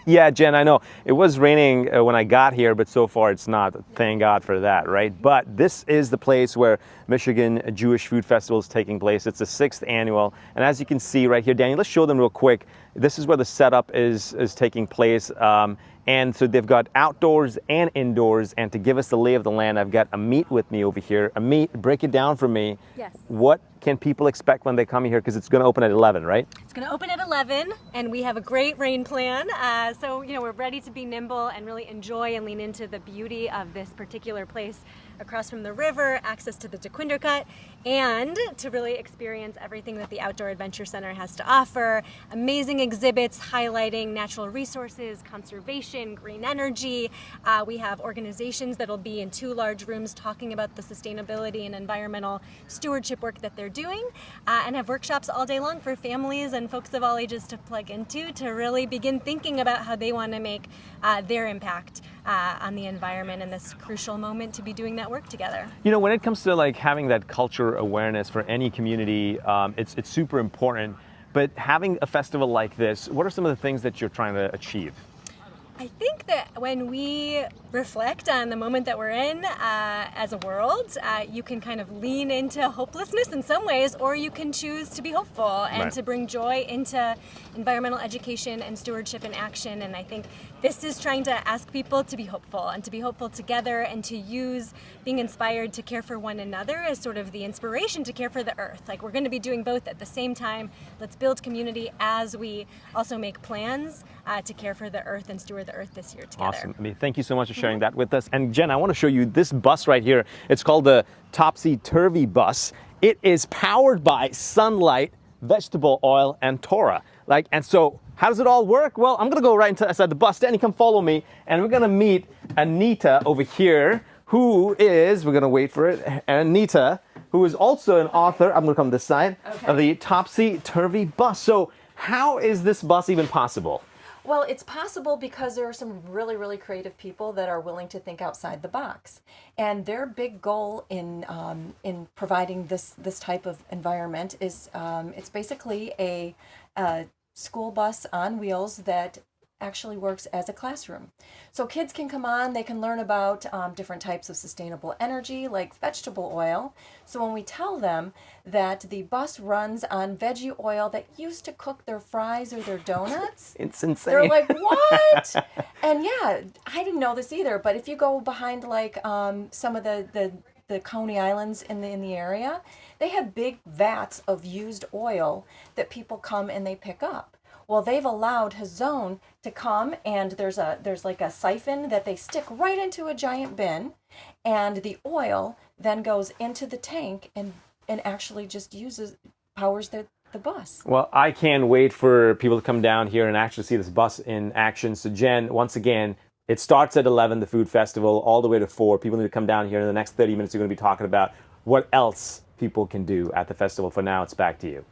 Yeah, Jen, I know. It was raining when I got here, but so far it's not. Thank God for that, right? But this is the place where Michigan Jewish Food Festival is taking place. It's the 6th annual. And as you can see right here, Daniel, let's show them real quick. This is where the setup is taking place. And so they've got outdoors and indoors. And to give us the lay of the land, I've got Amit with me over here. Amit, break it down for me. Yes. What can people expect when they come here? Because it's going to open at 11, right? It's going to open at 11, and we have a great rain plan. So, we're ready to be nimble and really enjoy and lean into the beauty of this particular place across from the river, access to the Dequinder Cut, and to really experience everything that the Outdoor Adventure Center has to offer. Amazing exhibits highlighting natural resources, conservation, green energy. We have organizations that'll be in 2 large rooms talking about the sustainability and environmental stewardship work that they're doing, and have workshops all day long for families and folks of all ages to plug into to really begin thinking about how they want to make their impact on the environment in this crucial moment to be doing that work together. When it comes to like having that culture awareness for any community, it's super important. But having a festival like this, what are some of the things that you're trying to achieve? I think that when we reflect on the moment that we're in as a world, you can kind of lean into hopelessness in some ways, or you can choose to be hopeful and to bring joy into environmental education and stewardship and action. And I think this is trying to ask people to be hopeful and to be hopeful together, and to use being inspired to care for one another as sort of the inspiration to care for the earth. Like, we're going to be doing both at the same time. Let's build community as we also make plans to care for the earth and steward the earth this year together. Awesome. I mean, thank you so much for sharing that with us. And Jen, I want to show you this bus right here. It's called the Topsy-Turvy Bus. It is powered by sunlight, vegetable oil, and Torah. And so how does it all work? Well, I'm going to go right inside the bus. Danny, come follow me. And we're going to meet Anita over here, who is, we're going to wait for it, Anita, who is also an author, I'm going to come this side, of the Topsy-Turvy Bus. So how is this bus even possible? Well, it's possible because there are some really, really creative people that are willing to think outside the box. And their big goal in providing this type of environment is it's basically a school bus on wheels that actually works as a classroom. So kids can come on, they can learn about different types of sustainable energy like vegetable oil. So when we tell them that the bus runs on veggie oil that used to cook their fries or their donuts, it's insane. They're like, what? And yeah, I didn't know this either, but if you go behind like some of the Coney Islands in the area, they have big vats of used oil that people come and they pick up. Well, they've allowed Hazon to come, and there's like a siphon that they stick right into a giant bin, and the oil then goes into the tank and actually just powers the bus. Well, I can't wait for people to come down here and actually see this bus in action. So Jen, once again, it starts at 11, the food festival, all the way to 4. People need to come down here. In the next 30 minutes, we're going to be talking about what else people can do at the festival. For now, it's back to you.